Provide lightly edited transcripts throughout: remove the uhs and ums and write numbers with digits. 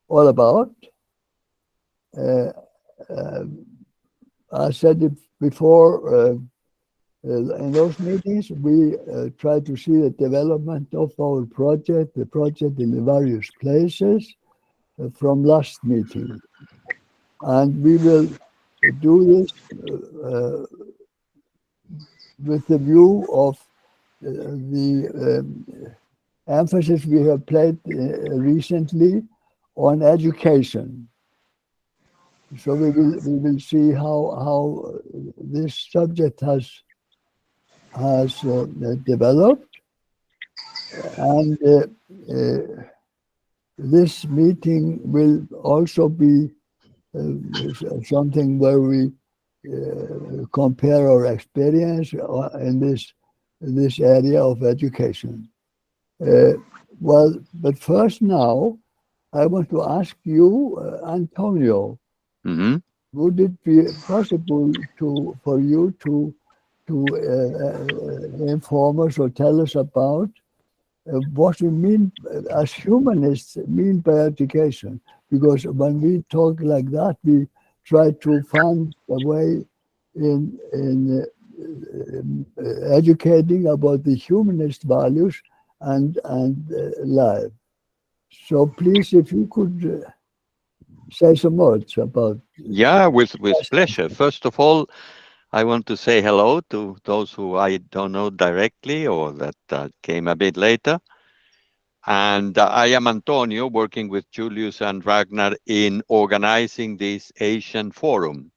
all about. Uh, uh, I said it before, in those meetings, we try to see the development of our project, the project in the various places from last meeting. And we will do this with the view of the emphasis we have played recently on education. So we will see how this subject has developed, and this meeting will also be something where we compare our experience in this area of education. Well, but first now, I want to ask you, Antonio, would it be possible for you to inform us or tell us about what we mean as humanists mean by education? Because when we talk like that, we try to find a way in educating about the humanist values and life. So please, if you could say some words about. Yeah, with pleasure. First of all, I want to say hello to those who I don't know directly or that came a bit later. And I am Antonio, working with Julius and Ragnar in organizing this Asian Forum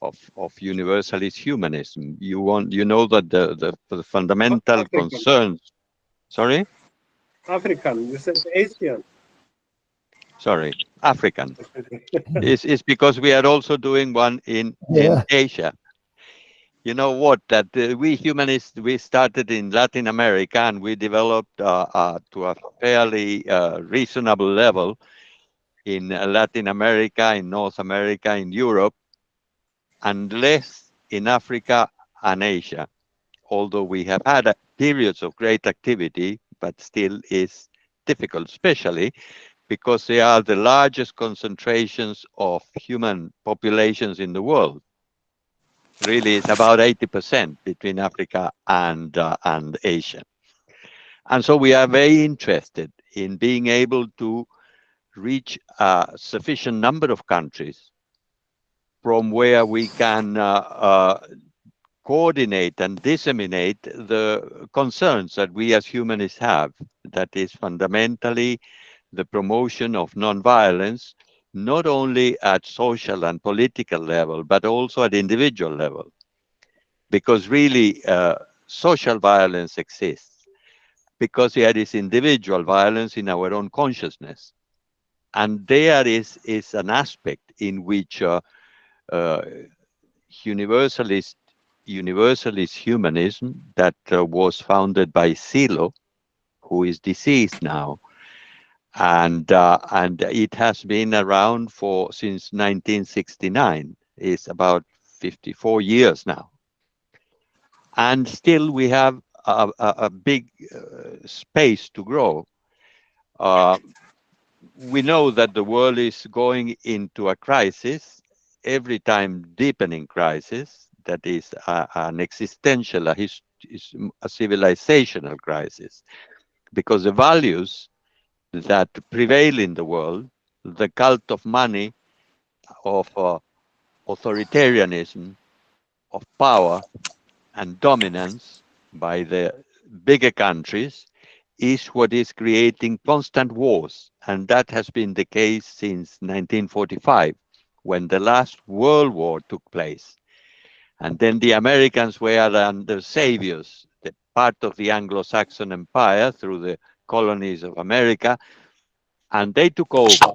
of Universalist Humanism. You know that the fundamental African. concerns. Sorry? African. You said Asian. Sorry, African. It's because we are also doing one in Asia. You know what? That we humanists, we started in Latin America and we developed to a fairly reasonable level in Latin America, in North America, in Europe, and less in Africa and Asia. Although we have had periods of great activity, but still is difficult, especially because they are the largest concentrations of human populations in the world. Really, it's about 80% between Africa and Asia. And so we are very interested in being able to reach a sufficient number of countries from where we can coordinate and disseminate the concerns that we as humanists have. That is fundamentally the promotion of nonviolence, not only at social and political level, but also at individual level. Because really, social violence exists, because there is individual violence in our own consciousness. And there is an aspect in which universalist humanism that was founded by Silo, who is deceased now, and it has been around since 1969. It's about 54 years now, and still we have a big space to grow. We know that the world is going into a crisis, every time deepening crisis, that is an existential, a civilizational crisis, because the values that prevail in the world, the cult of money, of authoritarianism, of power and dominance by the bigger countries, is what is creating constant wars. And that has been the case since 1945, when the last World War took place. And then the Americans were under saviors, the part of the Anglo-Saxon Empire through the colonies of America, and they took over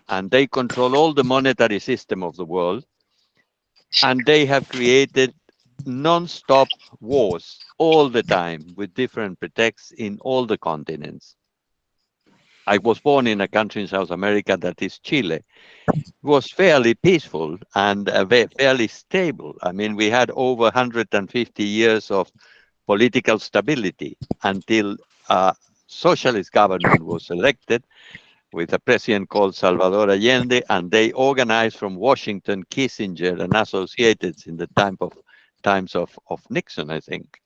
and they control all the monetary system of the world, and they have created non-stop wars all the time with different pretexts in all the continents. I was born in a country in South America that is Chile. It was fairly peaceful and fairly stable. I mean, we had over 150 years of political stability until a socialist government was elected, with a president called Salvador Allende, and they organized from Washington, Kissinger, and associated in the times of Nixon, I think.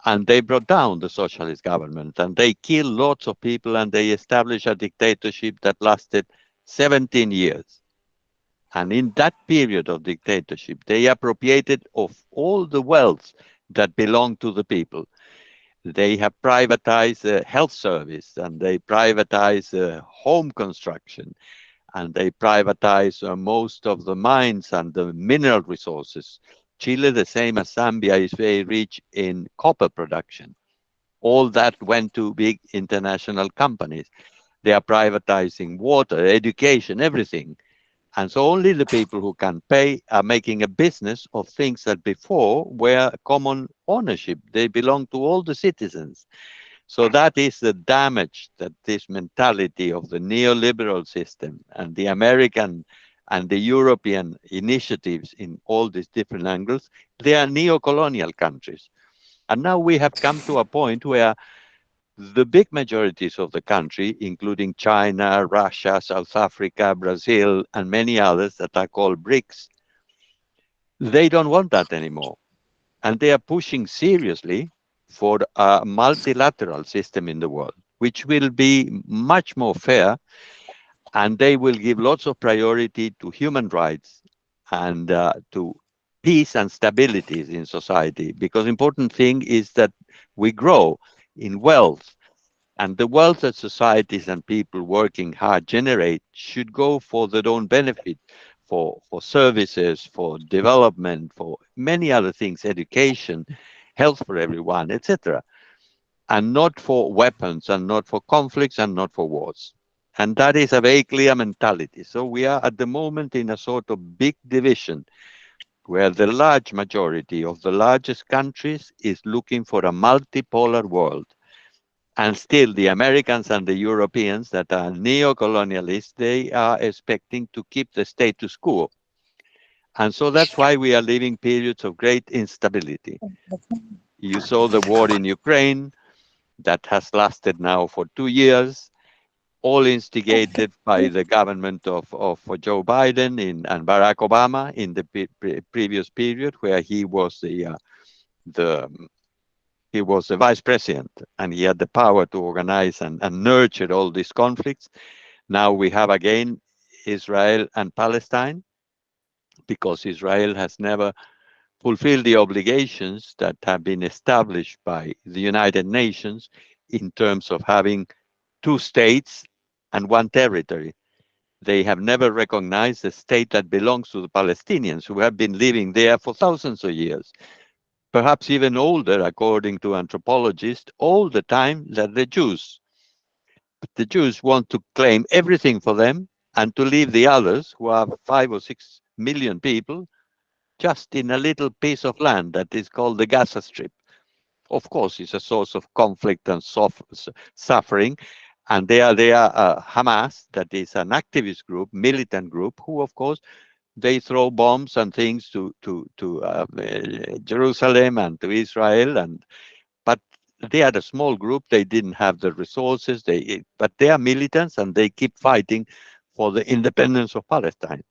And they brought down the socialist government, and they killed lots of people, and they established a dictatorship that lasted 17 years. And in that period of dictatorship, they appropriated of all the wealth that belonged to the people. They have privatized the health service, and they privatized home construction, and they privatized most of the mines and the mineral resources. Chile, the same as Zambia, is very rich in copper production. All that went to big international companies. They are privatizing water, education, everything. And so only the people who can pay are making a business of things that before were common ownership. They belong to all the citizens. So that is the damage that this mentality of the neoliberal system and the American and the European initiatives in all these different angles, they are neo-colonial countries. And now we have come to a point where the big majorities of the country, including China, Russia, South Africa, Brazil, and many others that are called BRICS, they don't want that anymore. And they are pushing seriously for a multilateral system in the world, which will be much more fair, and they will give lots of priority to human rights and to peace and stability in society. Because important thing is that we grow in wealth, and the wealth that societies and people working hard generate should go for their own benefit, for services, for development, for many other things, education, health for everyone, etc. And not for weapons, and not for conflicts, and not for wars. And that is a very clear mentality. So we are at the moment in a sort of big division where the large majority of the largest countries is looking for a multipolar world. And still, the Americans and the Europeans that are neo-colonialists, they are expecting to keep the status quo. And so that's why we are living periods of great instability. You saw the war in Ukraine that has lasted now for 2 years, all instigated by the government of Joe Biden and Barack Obama in the previous period, where he was the he was the vice president, and he had the power to organize and nurture all these conflicts. Now we have again Israel and Palestine, because Israel has never fulfilled the obligations that have been established by the United Nations in terms of having two states and one territory. They have never recognized the state that belongs to the Palestinians, who have been living there for thousands of years, perhaps even older, according to anthropologists, all the time than the Jews. But the Jews want to claim everything for them and to leave the others, who are 5 or 6 million people, just in a little piece of land that is called the Gaza Strip. Of course, it's a source of conflict and suffering. And they are Hamas, that is an activist group, militant group, who, of course, they throw bombs and things to Jerusalem and to Israel, but they are a small group. They didn't have the resources. But they are militants, and they keep fighting for the independence of Palestine.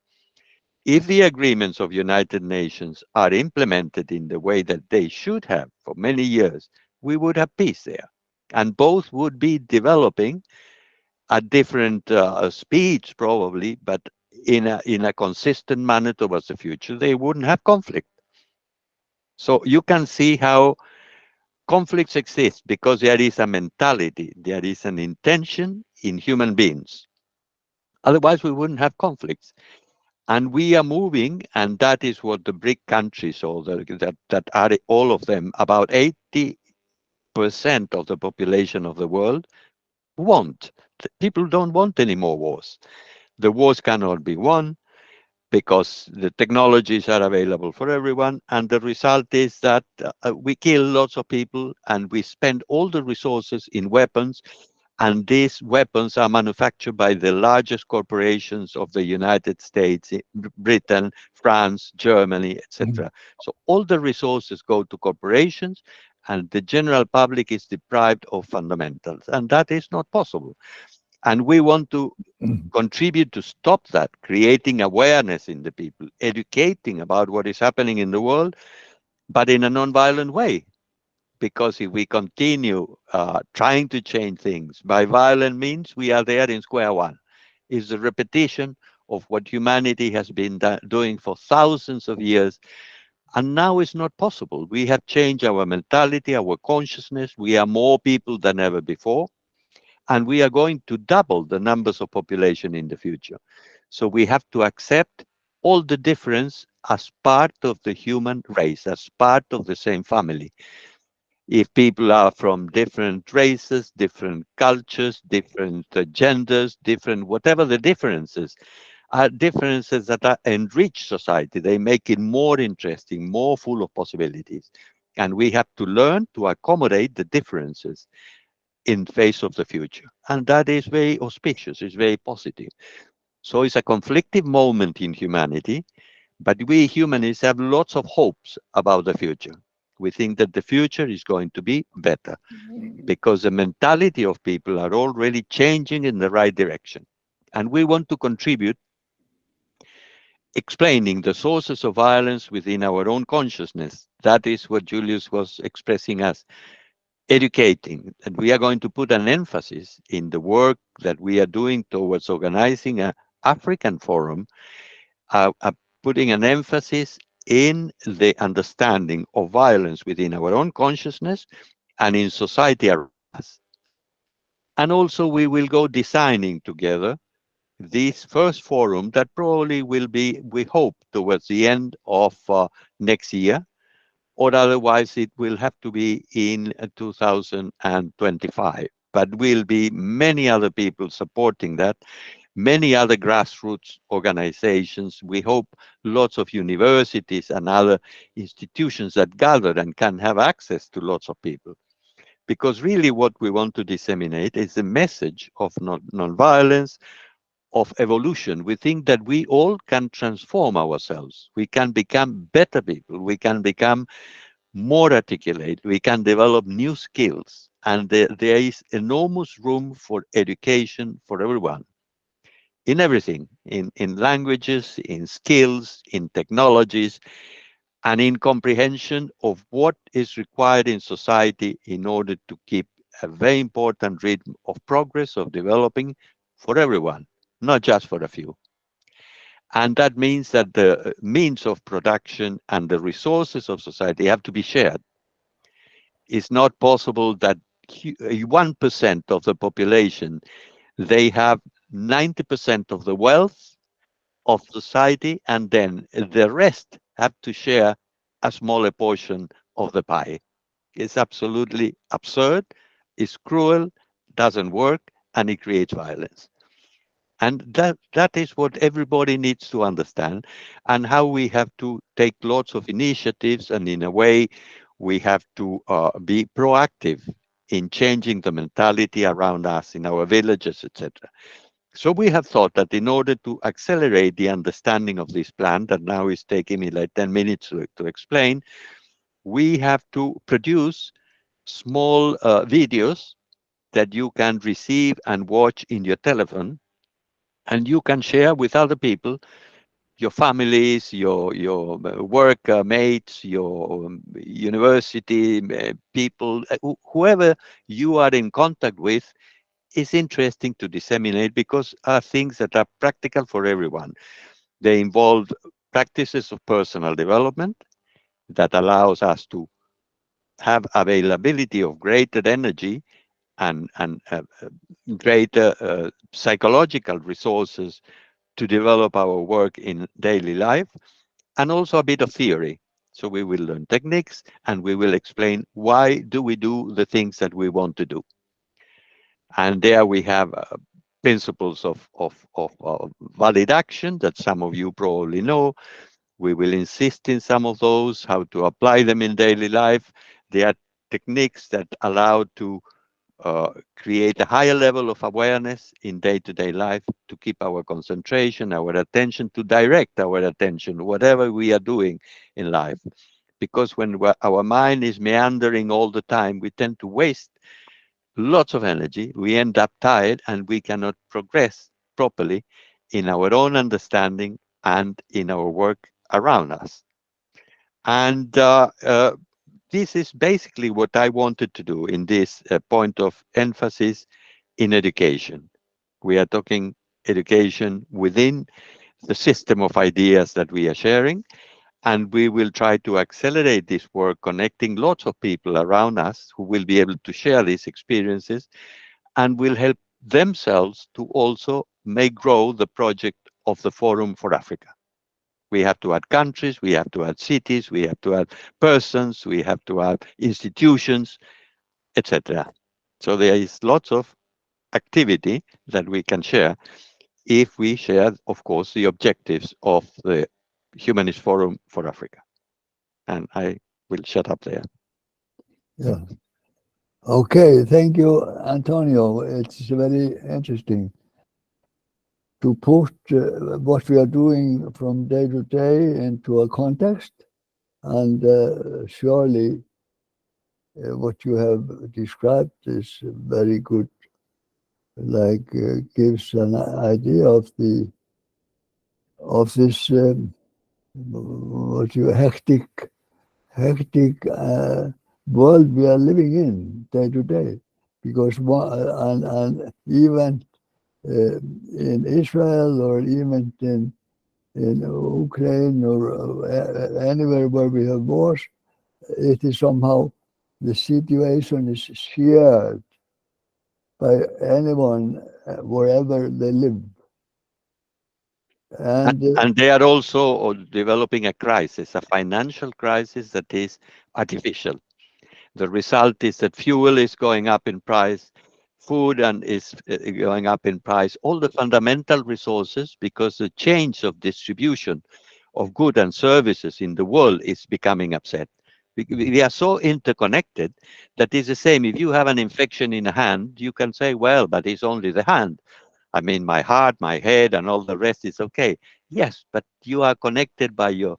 If the agreements of United Nations are implemented in the way that they should have for many years, we would have peace there, and both would be developing at different speeds probably, but in a consistent manner towards the future. They wouldn't have conflict. So you can see how conflicts exist, because there is a mentality, there is an intention in human beings. Otherwise, we wouldn't have conflicts. And we are moving, and that is what the BRIC countries, or that are all of them, about 80% of the population of the world want. People don't want any more wars. The wars cannot be won because the technologies are available for everyone. And the result is that we kill lots of people, and we spend all the resources in weapons. And these weapons are manufactured by the largest corporations of the United States, Britain, France, Germany, etc. So all the resources go to corporations, and the general public is deprived of fundamentals. And that is not possible. And we want to contribute to stop that, creating awareness in the people, educating about what is happening in the world, but in a non-violent way. Because if we continue trying to change things by violent means, we are there in square one. It's a repetition of what humanity has been doing for thousands of years. And now it's not possible. We have changed our mentality, our consciousness. We are more people than ever before. And we are going to double the numbers of population in the future. So we have to accept all the difference as part of the human race, as part of the same family. If people are from different races, different cultures, different genders, different whatever the differences, are differences that are enrich society. They make it more interesting, more full of possibilities. And we have to learn to accommodate the differences in face of the future. And that is very auspicious, it's very positive. So it's a conflictive moment in humanity, but we humanists have lots of hopes about the future. We think that the future is going to be better because the mentality of people are already changing in the right direction. And we want to contribute explaining the sources of violence within our own consciousness. That is what Julius was expressing as educating. And we are going to put an emphasis in the work that we are doing towards organizing an African forum, putting an emphasis in the understanding of violence within our own consciousness and in society around us. And also we will go designing together this first forum that probably will be, we hope, towards the end of next year, or otherwise it will have to be in 2025. But will be many other people supporting that, many other grassroots organizations. We hope lots of universities and other institutions that gather and can have access to lots of people. Because really what we want to disseminate is the message of nonviolence, of evolution. We think that we all can transform ourselves. We can become better people. We can become more articulate. We can develop new skills. And there is enormous room for education for everyone in everything, in languages, in skills, in technologies, and in comprehension of what is required in society in order to keep a very important rhythm of progress, of developing for everyone, not just for a few. And that means that the means of production and the resources of society have to be shared. It's not possible that 1% of the population, they have 90% of the wealth of society, and then the rest have to share a smaller portion of the pie. It's absolutely absurd, it's cruel, doesn't work, and it creates violence. And that is what everybody needs to understand, and how we have to take lots of initiatives, and in a way, we have to be proactive in changing the mentality around us in our villages, etc. So we have thought that in order to accelerate the understanding of this plan, that now is taking me like 10 minutes to explain, we have to produce small videos that you can receive and watch in your telephone, and you can share with other people, your families, your work mates, your university people, whoever you are in contact with. Is interesting to disseminate because are things that are practical for everyone. They involve practices of personal development that allows us to have availability of greater energy and greater psychological resources to develop our work in daily life, and also a bit of theory. So we will learn techniques, and we will explain why do we do the things that we want to do. And there we have principles of valid action that some of you probably know. We will insist in some of those, how to apply them in daily life. There are techniques that allow to create a higher level of awareness in day-to-day life, to keep our concentration, our attention, to direct our attention, whatever we are doing in life. Because when our mind is meandering all the time, we tend to waste lots of energy, we end up tired, and we cannot progress properly in our own understanding and in our work around us. And this is basically what I wanted to do in this point of emphasis in education. We are talking education within the system of ideas that we are sharing, and we will try to accelerate this work, connecting lots of people around us who will be able to share these experiences and will help themselves to also make grow the project of the Forum for Africa. We have to add countries, we have to add cities, we have to add persons, we have to add institutions, etc. So there is lots of activity that we can share if we share, of course, the objectives of the Humanist Forum for Africa. And I will shut up there. Yeah. Okay, thank you, Antonio. It's very interesting to put what we are doing from day to day into a context, and surely what you have described is very good. Like gives an idea of this what you hectic world we are living in day to day, because and even in Israel or even in Ukraine or anywhere where we have wars, it is somehow the situation is shared by anyone wherever they live. And they are also developing a crisis, a financial crisis that is artificial. The result is that fuel is going up in price, food and is going up in price, all the fundamental resources, because the change of distribution of goods and services in the world is becoming upset. We are so interconnected that it's the same. If you have an infection in a hand, you can say, well, but it's only the hand. I mean, my heart, my head, and all the rest is okay. Yes, but you are connected by your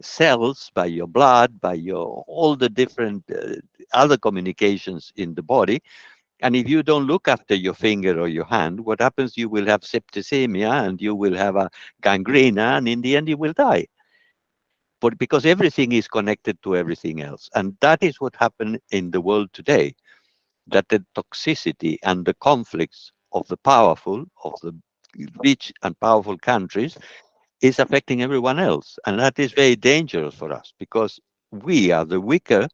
cells, by your blood, by your all the different other communications in the body. And if you don't look after your finger or your hand, what happens? You will have septicemia, and you will have a gangrene, and in the end, you will die. But because everything is connected to everything else, and that is what happened in the world today. That the toxicity and the conflicts of the powerful, of the rich and powerful countries, is affecting everyone else. And that is very dangerous for us, because we are the weaker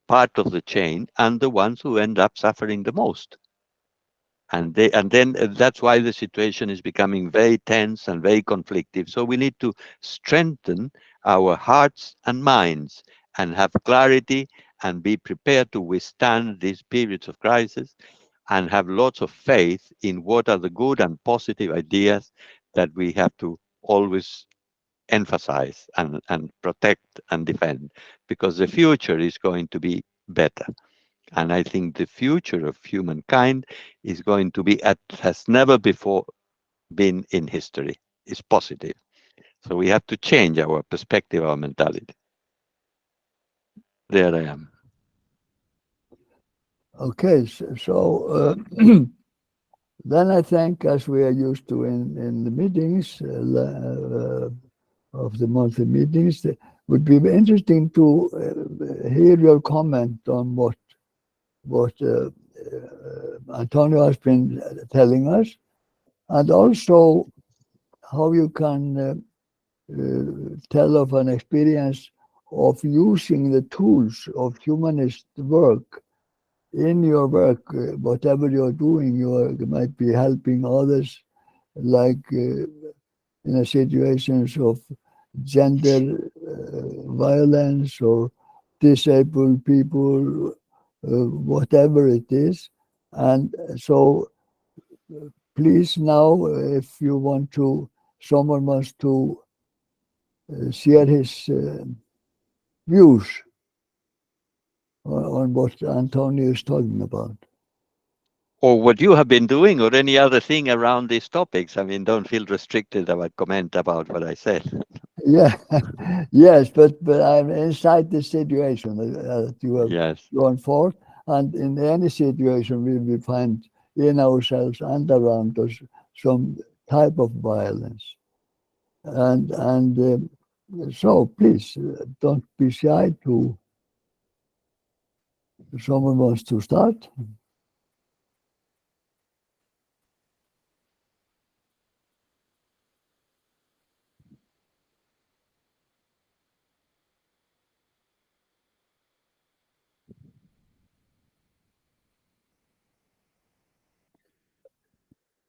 part of the chain and the ones who end up suffering the most. And then that's why the situation is becoming very tense and very conflictive. So we need to strengthen our hearts and minds and have clarity and be prepared to withstand these periods of crisis, and have lots of faith in what are the good and positive ideas that we have to always emphasize and protect and defend, because the future is going to be better. And I think the future of humankind is going to be has never before been in history. It's positive. So we have to change our perspective, our mentality. There I am. Okay, so then I think, as we are used to in the meetings of the monthly meetings, it would be interesting to hear your comment on what Antonio has been telling us, and also how you can tell of an experience of using the tools of humanist work in your work. Whatever you're doing, you might be helping others, like in a situations of gender violence or disabled people, whatever it is. And so please now, if you want to, someone wants to share his views on what Antonio is talking about. Or what you have been doing, or any other thing around these topics. I mean, don't feel restricted about comment about what I said. Yeah, yes, but I'm inside the situation that you have Yes. gone for, and in any situation we find in ourselves and around us some type of violence. And so please don't be shy to. If someone wants to start.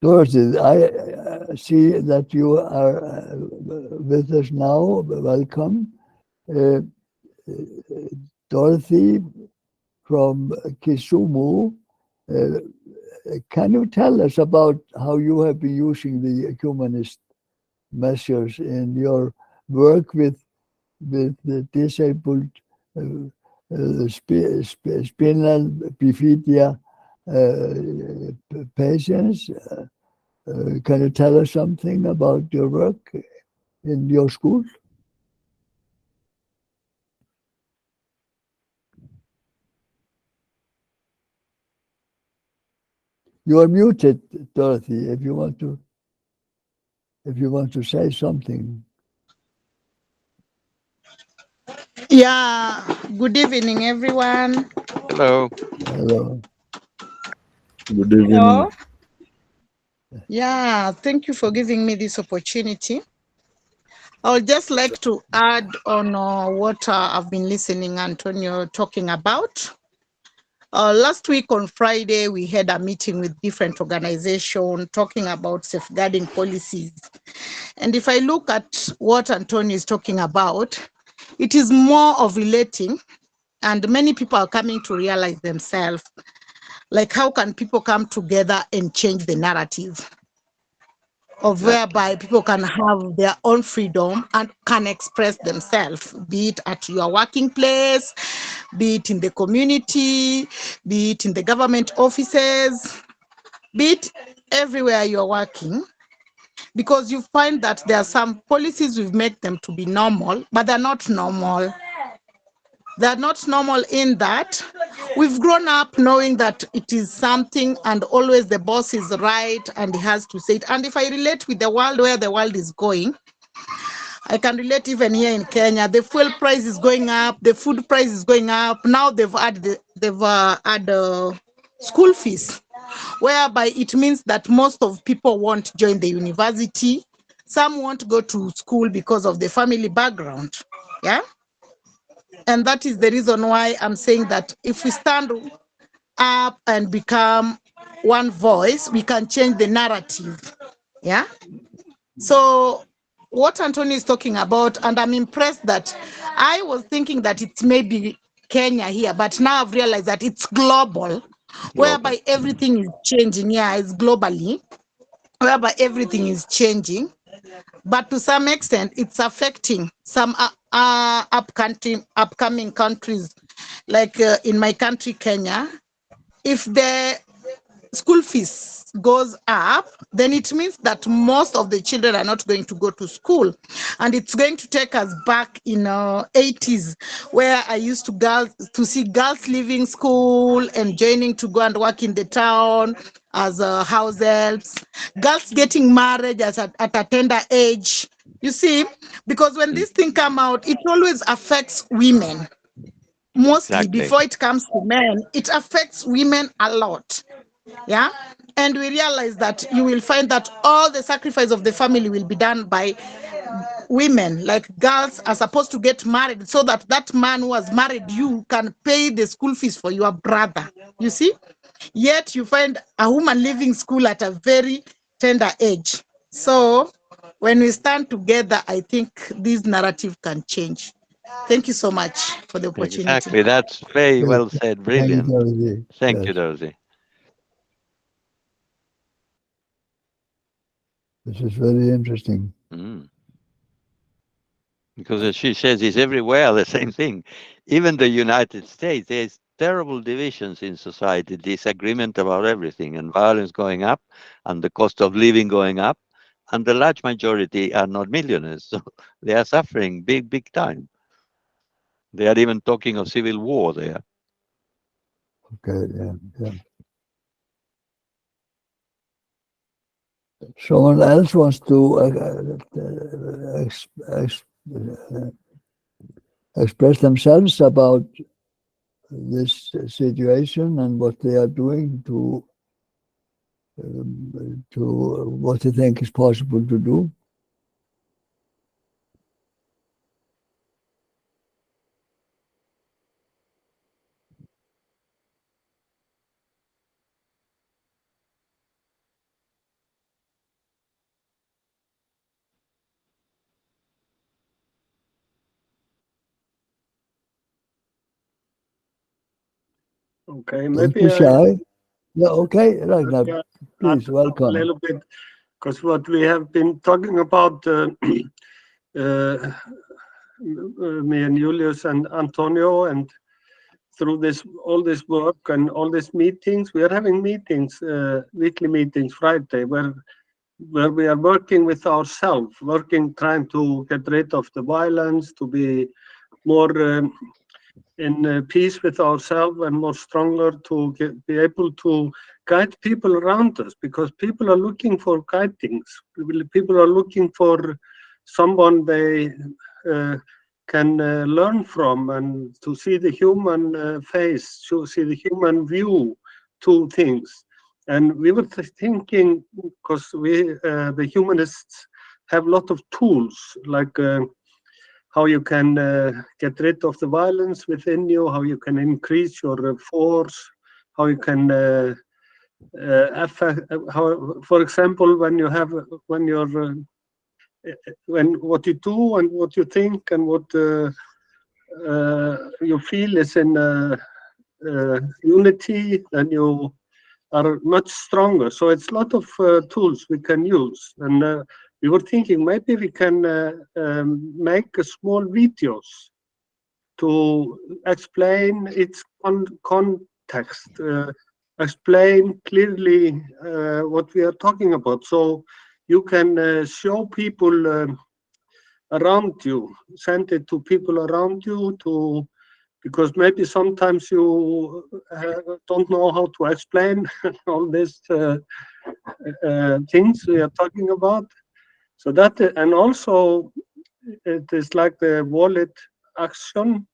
Dorothy, I see that you are with us now. Welcome. Dorothy from Kisumu. Can you tell us about how you have been using the humanist measures in your work with the disabled spinal bifida patients? Can you tell us something about your work in your school? You are muted, Dorothy. If you want to say something. Yeah, good evening, everyone. Hello. Hello. Good evening. Hello. Yeah, thank you for giving me this opportunity. I would just like to add on what I've been listening Antonio talking about. Last week on Friday, we had a meeting with different organizations talking about safeguarding policies. And if I look at what Antonio is talking about, it is more of relating, and many people are coming to realize themselves, like how can people come together and change the narrative of whereby people can have their own freedom and can express themselves, be it at your working place, be it in the community, be it in the government offices, be it everywhere you're working, because you find that there are some policies we've made them to be normal, but they're not normal. They're not normal in that we've grown up knowing that it is something and always the boss is right and he has to say it. And if I relate with the world, where the world is going, I can relate even here in Kenya. The fuel price is going up, the food price is going up. Now they've added school fees, whereby it means that most of people won't join the university. Some won't go to school because of the family background. Yeah. And that is the reason why I'm saying that if we stand up and become one voice, we can change the narrative. Yeah. So what Antonio is talking about, and I'm impressed that I was thinking that it's maybe Kenya here, but now I've realized that it's global, whereby everything is changing. Yeah, it's globally, whereby everything is changing. But to some extent, it's affecting some upcoming countries, like in my country, Kenya. If the school fees goes up, then it means that most of the children are not going to go to school, and it's going to take us back in 80s, where I used to see girls leaving school and joining to go and work in the town as house helps, girls getting married at a tender age. You see, because when this thing come out, it always affects women. Mostly Exactly. before it comes to men, it affects women a lot. Yeah. And we realize that you will find that all the sacrifice of the family will be done by women. Like girls are supposed to get married so that that man who has married you can pay the school fees for your brother. You see? Yet you find a woman leaving school at a very tender age. So when we stand together, I think this narrative can change. Thank you so much for the opportunity. Exactly. That's very well said. Brilliant. Thank you, Yes. Dorothy. This is very interesting. Because as she says, it's everywhere the same thing. Even the United States, there's terrible divisions in society, disagreement about everything, and violence going up, and the cost of living going up, and the large majority are not millionaires, so they are suffering big time. They are even talking of civil war there. Okay, yeah. Someone else wants to express themselves about this situation and what they are doing to what they think is possible to do. Okay, Don't maybe be shy. Yeah, okay, Ragnar, yeah, please, add a welcome. little bit, because what we have been talking about, me and Julius and Antonio, and through all this work and all these meetings, we are having meetings, weekly meetings, Friday, where we are working with ourselves, trying to get rid of the violence, to be more in peace with ourselves and more stronger to be able to guide people around us, because people are looking for guidings. People are looking for someone they can learn from, and to see the human face, to see the human view to things. And we were thinking, because the humanists have a lot of tools, like how you can get rid of the violence within you, how you can increase your force, how you can affect, for example, when what you do and what you think and what you feel is in unity, then you are much stronger. So it's a lot of tools we can use. And we were thinking maybe we can make small videos to explain its context, explain clearly what we are talking about. So you can show people around you, send it to people around you, because maybe sometimes you don't know how to explain all these things we are talking about. So that, and also it is like the wallet action,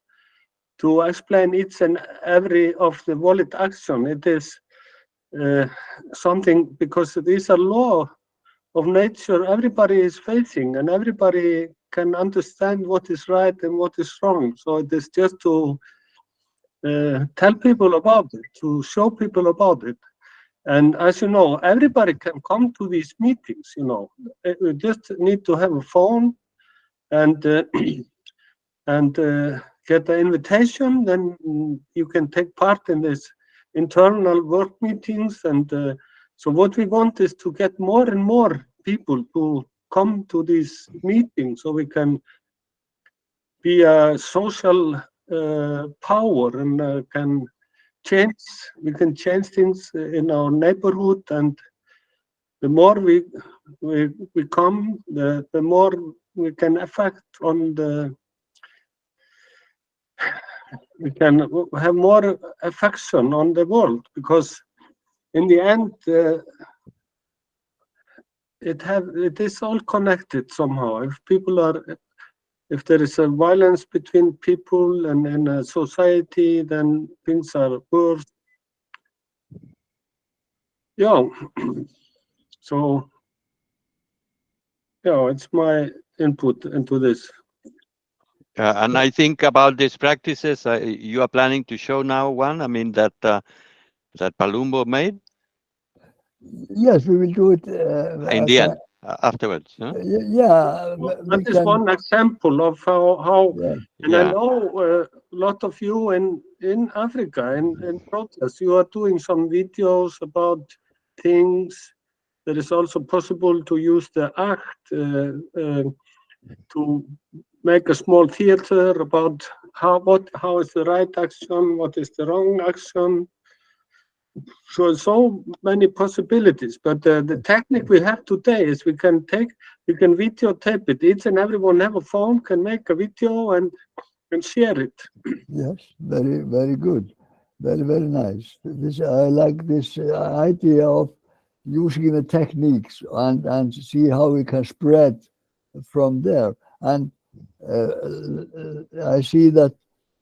to explain each and every of the wallet action. It is something, because these are law of nature everybody is facing, and everybody can understand what is right and what is wrong. So it is just to tell people about it, to show people about it. And as you know, everybody can come to these meetings. You just need to have a phone and get the invitation. Then you can take part in this internal work meetings. And so what we want is to get more and more people to come to these meetings, so we can be a social power, and we can change things in our neighborhood. And the more we come, the more we can affect on we can have more affection on the world, because in the end it is all connected somehow. If there is a violence between people and in a society, then things are worse. Yeah. So yeah, it's my input into this. And I think about these practices, you are planning to show now one. I mean that Palumbo made. Yes, we will do it In the end, afterwards. Huh? Yeah, that is one example of how yeah. And I know a lot of you in Africa, in protests, you are doing some videos about things. There is also possible to use the act to make a small theater about how is the right action, what is the wrong action. So many possibilities. But the technique we have today is we can videotape it. Each and everyone have a phone, can make a video and share it. Yes, very, very good. Very, very nice. This I like this idea of using the techniques and see how we can spread from there. And I see that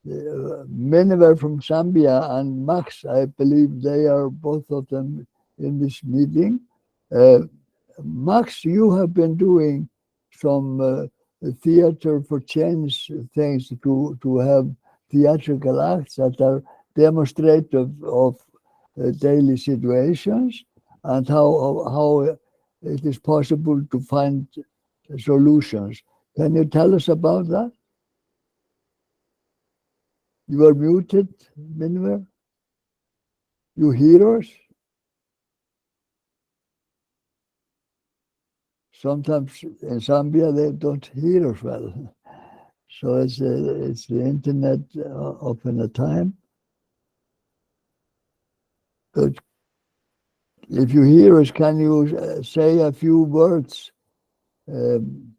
many were from Zambia, and Max, I believe they are both of them in this meeting. Max, you have been doing some theater for change things to have theatrical acts that are demonstrative of daily situations and how it is possible to find solutions. Can you tell us about that? You are muted, Minwer. You hear us? Sometimes in Zambia they don't hear us well. So it's the internet often a time. But if you hear us, can you say a few words on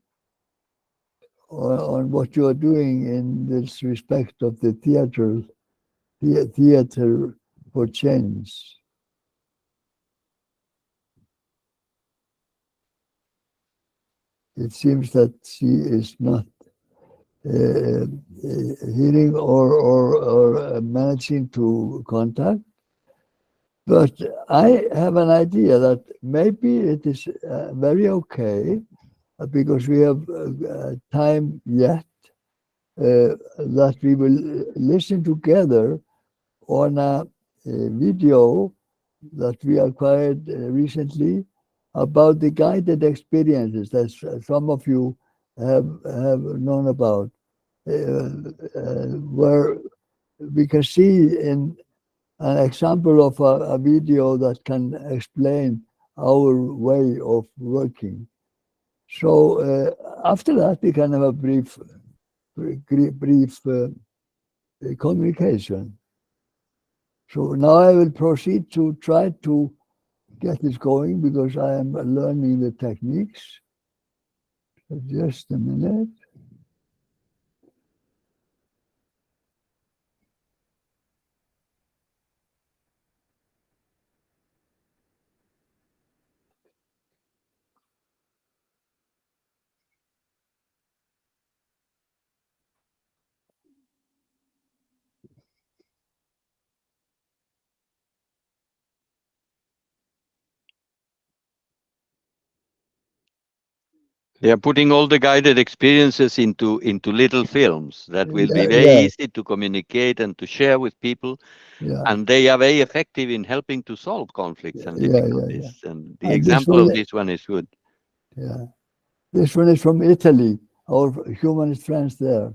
what you are doing in this respect of the theater for change? It seems that she is not hearing or managing to contact. But I have an idea that maybe it is very okay because we have time yet that we will listen together on a video that we acquired recently about the guided experiences that some of you have known about, where we can see in an example of a video that can explain our way of working. So after that, we can have a brief communication. So now I will proceed to try to get this going because I am learning the techniques. So just a minute. They are putting all the guided experiences into little films that will be very Yeah, easy to communicate and to share with people. yeah, And they are very effective in helping to solve conflicts and yeah. difficulties. And the And this example of one, this one is good. yeah, this one is from Italy. Our humanist friends there.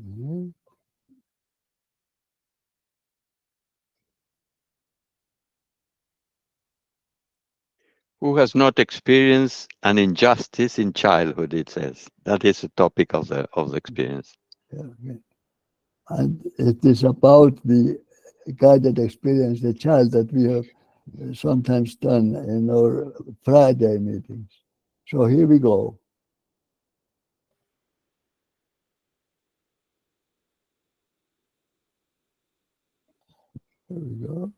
Mhm. Who has not experienced an injustice in childhood, it says. That is the topic of the experience. Yeah, okay. And it is about the guided experience, the child that we have sometimes done in our Friday meetings. So here we go. Here we go.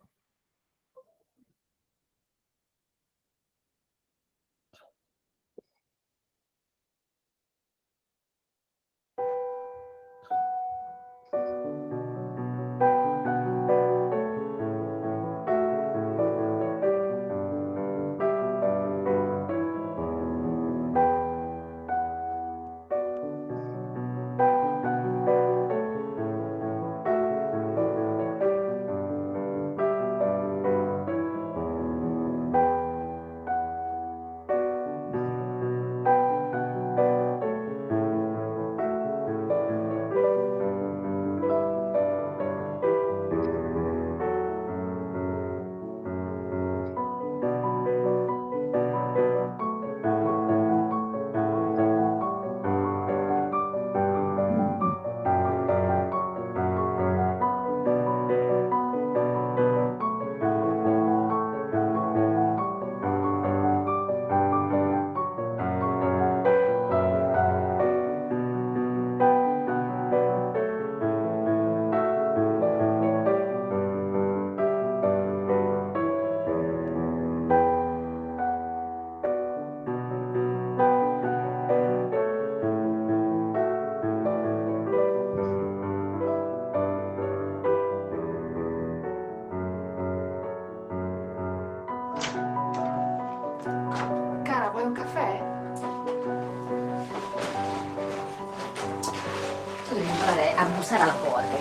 continuare a bussare alla porta.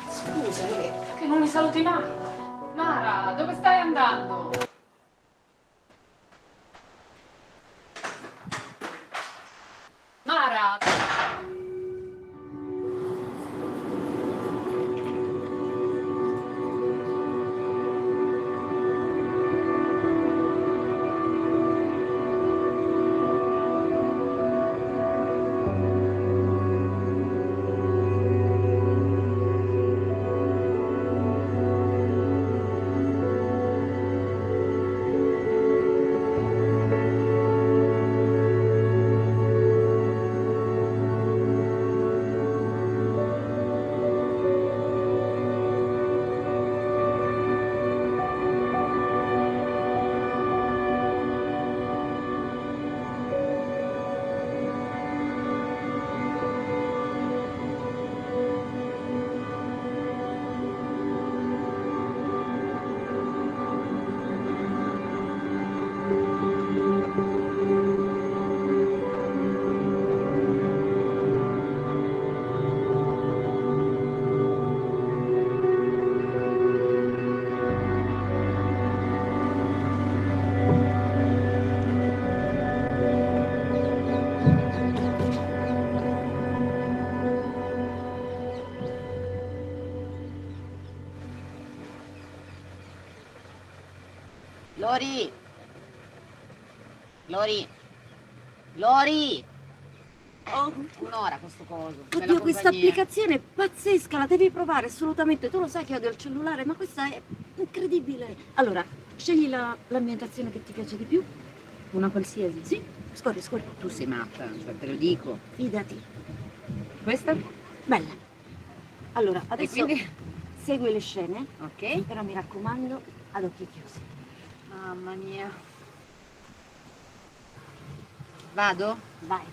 Scusa, che non mi saluti mai. Mara, dove stai andando? Mara! Lori! Lori! Lori! Oh, Un'ora questo coso. oddio, questa applicazione è pazzesca, la devi provare assolutamente. Tu lo sai che odio il cellulare, ma questa è incredibile. Allora, scegli l'ambientazione che ti piace di più. Una qualsiasi. Sì, scorri, scorri. Tu sei matta, cioè te lo dico. Fidati. Questa? Bella. Allora, E adesso quindi? segui le scene, Ok. però mi raccomando, ad occhi chiusi. Mamma mia. Vado? Vai.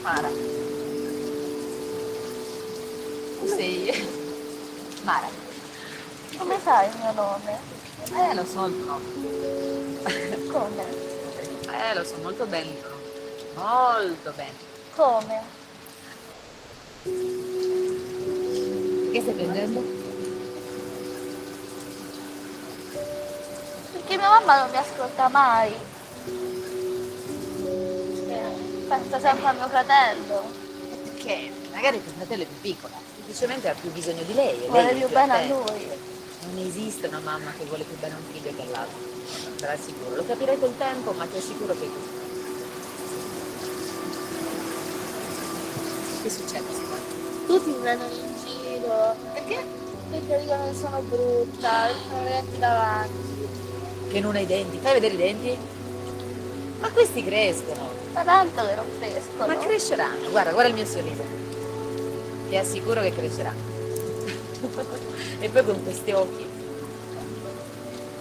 Mara. Tu sei... Mara. Come sai il mio nome? Lo so il tuo nome. Come? Lo so molto bene il tuo nome. Molto bene. Come? Che stai prendendo? Perché mia mamma non mi ascolta mai. Pensa sempre a mio fratello. Perché magari tuo fratello è più piccolo. Semplicemente ha più bisogno di lei. E Vuole lei più è bene a te. lui. Non esiste una mamma che vuole più bene a un figlio che all'altro. Te l'assicuro. Lo capirai col tempo, ma ti assicuro che è così. Che succede, Simone? Tutti mi prendono in giro. Perché? Perché dicono che sono brutta, che sono le denti davanti. Che non hai denti. Fai vedere i denti? Ma questi crescono. Ma tanto che non crescono. Ma cresceranno. Guarda, guarda il mio sorriso. Ti assicuro che cresceranno. E poi con questi occhi.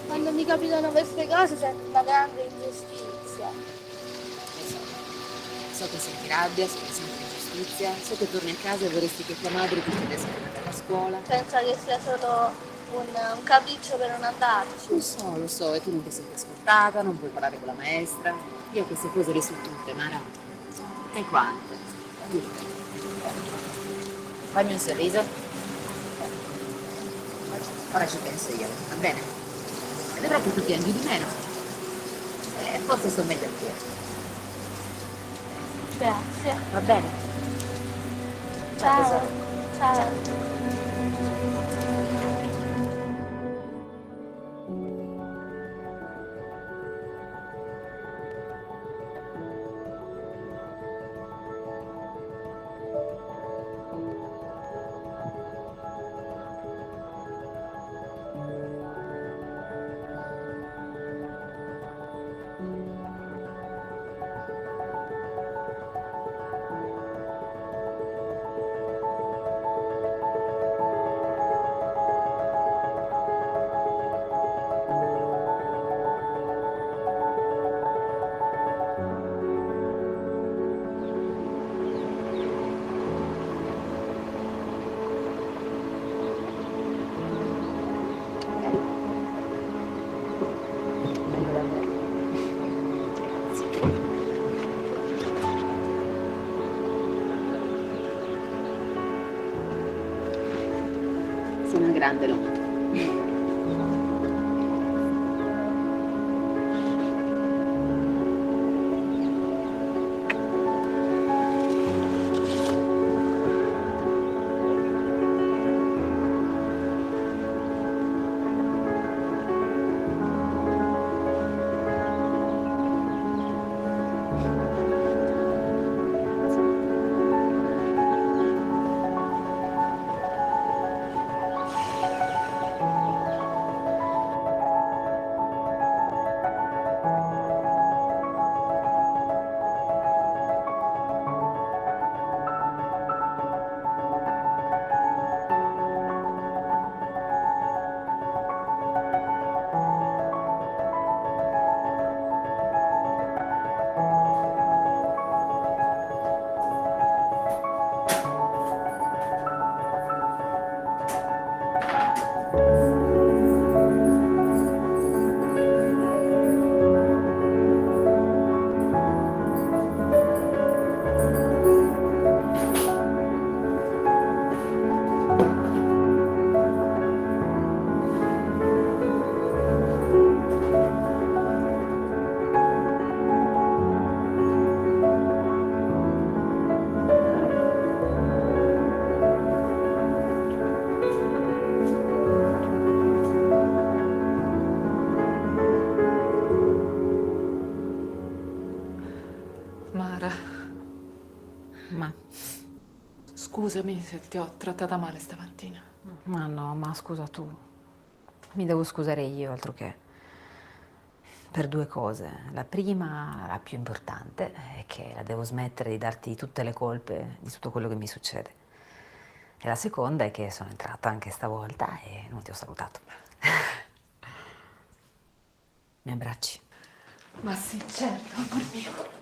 Quando mi capitano queste cose sento una grande ingiustizia. So che senti rabbia, so che senti ingiustizia, so che torni a casa e vorresti che tua madre ti chiedesse come andare a scuola. Pensa che sia solo un capriccio per non andarci. Lo so, e tu non ti senti ascoltata, non puoi parlare con la maestra. Io queste cose le so tutte, Mara. E quante? Tutte. Fammi un sorriso. Ora ci penso io, va bene? Vedrò che tu piangi di meno. Forse sto meglio a te. Grazie. Va bene? Ciao. tesoro. Ciao. Sei una grande, lo noto. Mara, Ma, scusami se ti ho trattata male stamattina. ma no, ma scusa tu. Mi devo scusare io, altro che. Per due cose. La prima, la più importante, è che la devo smettere di darti tutte le colpe di tutto quello che mi succede. E la seconda è che sono entrata anche stavolta e non ti ho salutato. Mi abbracci? Ma sì, certo, amor mio.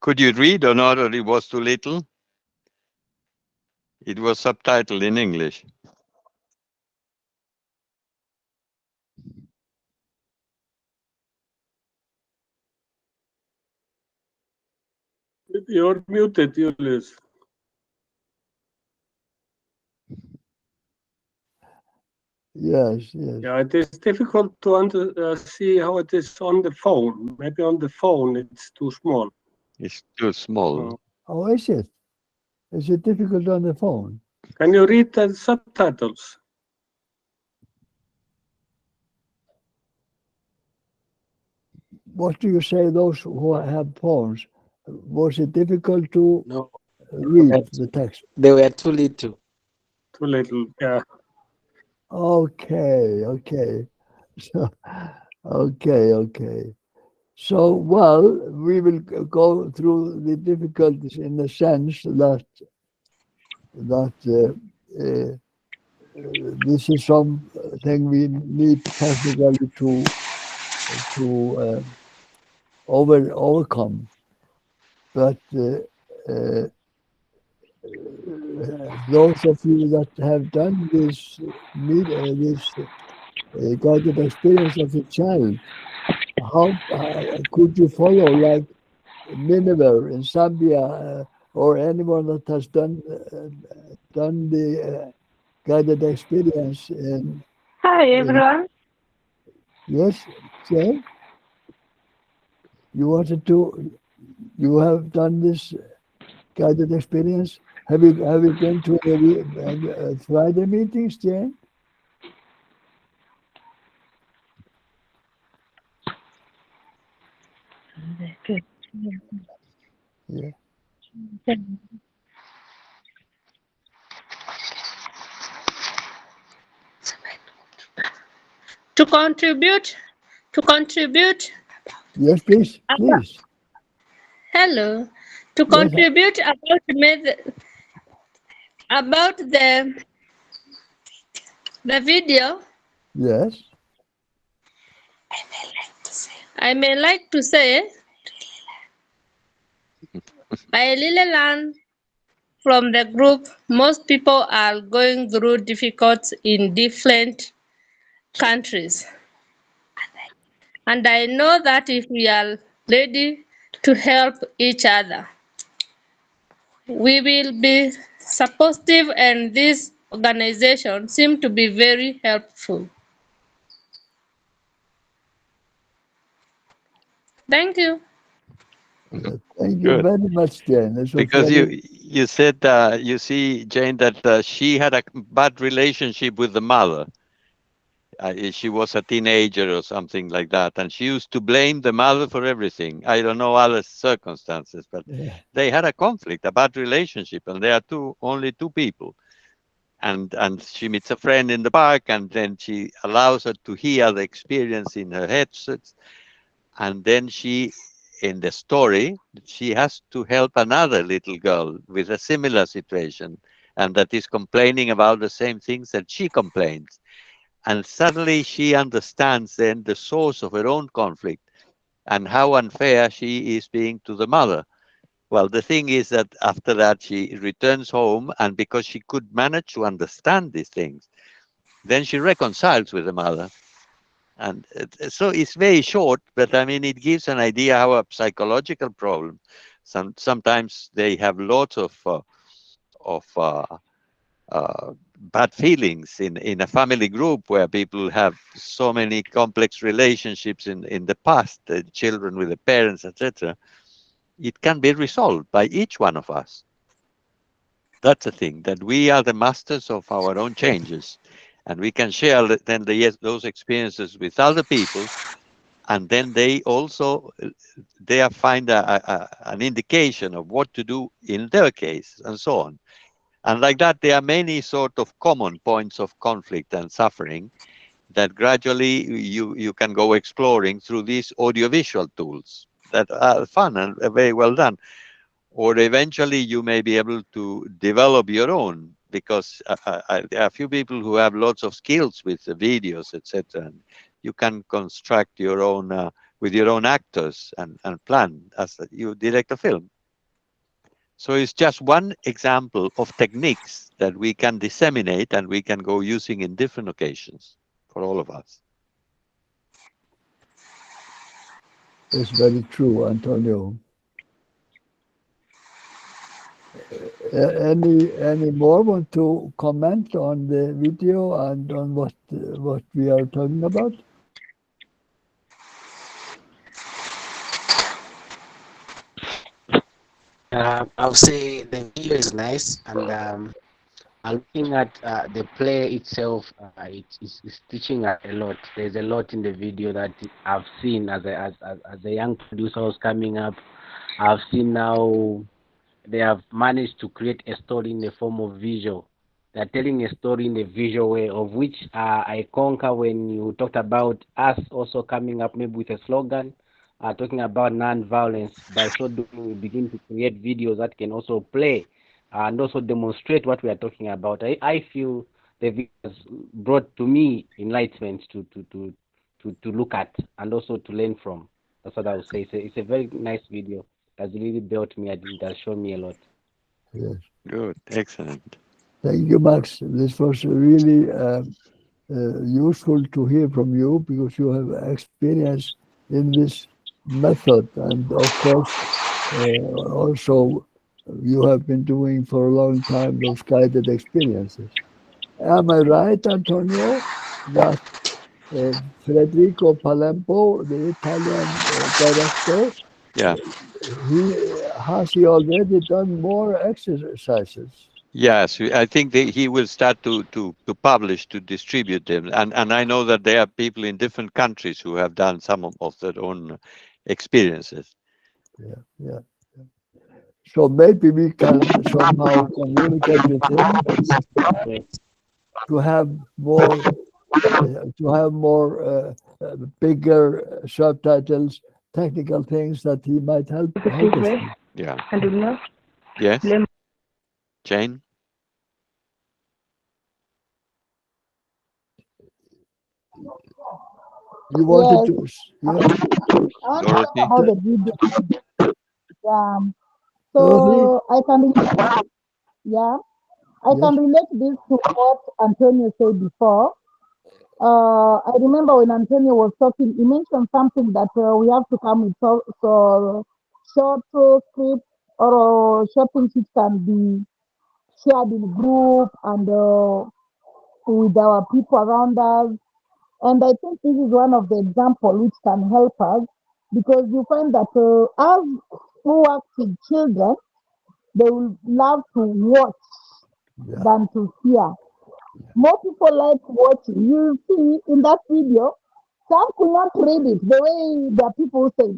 Could you read or not, or it was too little? It was subtitled in English. You're muted, Julius. Yes, yes. Yeah, it is difficult to see how it is on the phone. Maybe on the phone it's too small. It's too small. Oh, is it? Is it difficult on the phone? Can you read the subtitles? What do you say, those who have phones? Was it difficult to No, read the text? they were too little. Too little, yeah. Okay, okay. So, okay. So, well, we will go through the difficulties in the sense that this is something we need possibly to overcome. But those of you that have done this guided experience of a child, how could you follow, like Nineveh in Zambia, or anyone that has done the guided experience in? Hi, everyone. Yes, Jay? You have done this guided experience? Have you been to the Friday meetings, Jane? Yeah. To contribute. Yes, please. Hello. To Yes. contribute about the video. Yes. I may like to say I really learned from the group. Most people are going through difficult in different countries. And I know that if we are ready to help each other, we will be supportive, and this organization seems to be very helpful. Thank you. Thank you very much, Jane. Because you said, you see, Jane, that she had a bad relationship with the mother. She was a teenager or something like that, and she used to blame the mother for everything. I don't know other circumstances, but they had a conflict, a bad relationship, and they are only two people. And she meets a friend in the park, and then she allows her to hear the experience in her headsets, and then she, in the story, she has to help another little girl with a similar situation, and that is complaining about the same things that she complains. And suddenly she understands then the source of her own conflict and how unfair she is being to the mother. Well, the thing is that after that she returns home, and because she could manage to understand these things, then she reconciles with the mother. And so it's very short, but I mean, it gives an idea how a psychological problem, sometimes they have lots of bad feelings in a family group where people have so many complex relationships in the past, the children with the parents, etc. It can be resolved by each one of us. That's the thing, that we are the masters of our own changes, and we can share then those experiences with other people, and then they also find an indication of what to do in their case, and so on. And like that, there are many sort of common points of conflict and suffering that gradually you can go exploring through these audiovisual tools that are fun and very well done. Or eventually you may be able to develop your own, because there are a few people who have lots of skills with the videos, etc. And you can construct your own with your own actors and plan as you direct a film. So it's just one example of techniques that we can disseminate and we can go using in different occasions for all of us. It's very true, Antonio. Any more want to comment on the video and on what we are talking about? I'll say the video is nice, and looking at the play itself, it's teaching us a lot. There's a lot in the video that I've seen as a young producer who's coming up. I've seen now they have managed to create a story in the form of visual. They're telling a story in the visual way, of which I concur when you talked about us also coming up maybe with a slogan, talking about non-violence. By so doing, we begin to create videos that can also play and also demonstrate what we are talking about. I feel the video has brought to me enlightenment to look at and also to learn from. That's what I would say. It's a very nice video. Has really built me. It has shown me a lot. Yes. Good, excellent. Thank you, Max. This was really useful to hear from you because you have experience in this method, and of course, also you have been doing for a long time those guided experiences. Am I right, Antonio, that Federico Palembo, the Italian director, Yeah. Has he already done more exercises? Yes, I think he will start to publish, to distribute them. And I know that there are people in different countries who have done some of their own experiences. Yeah. So maybe we can somehow communicate with him to have more bigger subtitles, technical things that he might help us. Yeah. Yes. Jane? You wanted to, I want to talk about the video. So I can relate this to what Antonio said before. I remember when Antonio was talking, he mentioned something that we have to come with short script or short things which can be shared in group and with our people around us. And I think this is one of the examples which can help us, because you find that as who work with children, they will love to watch than to hear. More people like watching. You see in that video, some could not read it the way the people say.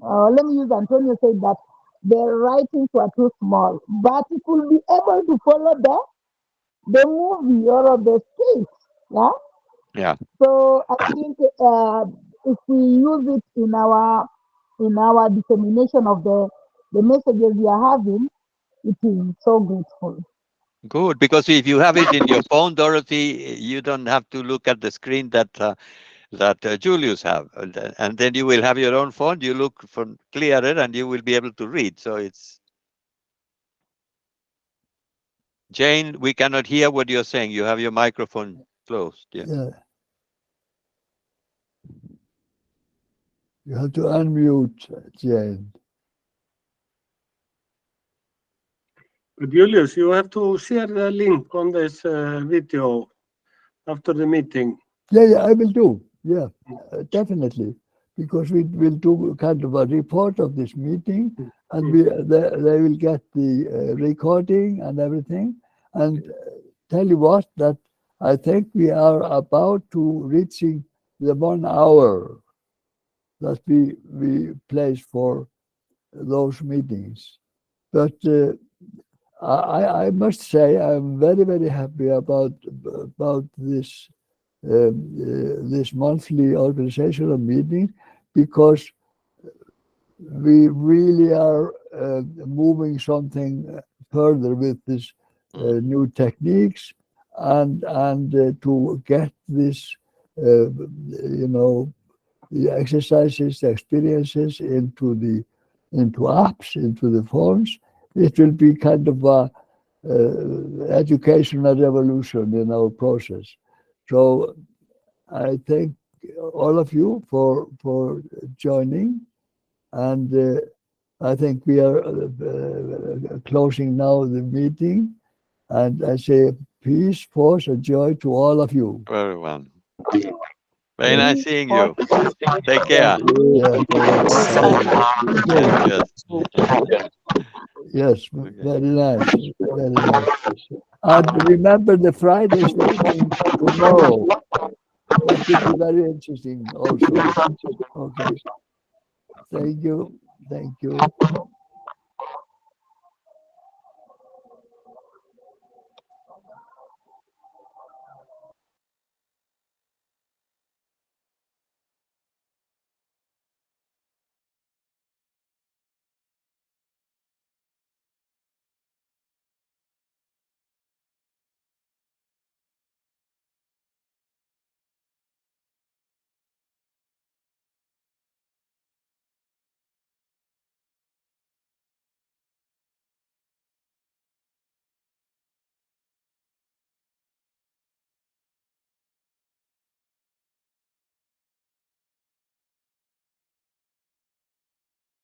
Let me use Antonio said that their writings were too small, but it will be able to follow the movie or the speech. Yeah. Yeah. So I think if we use it in our dissemination of the messages we are having, it is so grateful. Good, because if you have it in your phone, Dorothy, you don't have to look at the screen that Julius have, and then you will have your own phone. You look for clearer, and you will be able to read. So it's Jane. We cannot hear what you're saying. You have your microphone closed. Yeah. You have to unmute, Jane. Julius, you have to share the link on this video after the meeting. Yeah, I will do. Yeah, definitely. Because we will do kind of a report of this meeting, and they will get the recording and everything. And tell you what, that I think we are about to reaching the 1 hour that we place for those meetings. But I must say I'm very, very happy about this this monthly organizational meeting, because we really are moving something further with this new techniques and to get this the exercises, the experiences into apps, into the phones. It will be kind of a educational revolution in our process. So I thank all of you for joining, and I think we are closing now the meeting, and I say peace, force, and joy to all of you. Everyone. Very nice seeing you. Take care. Yes, very nice. Very nice. And remember the Friday streaming tomorrow. That will be very interesting also. Okay. Thank you. Thank you.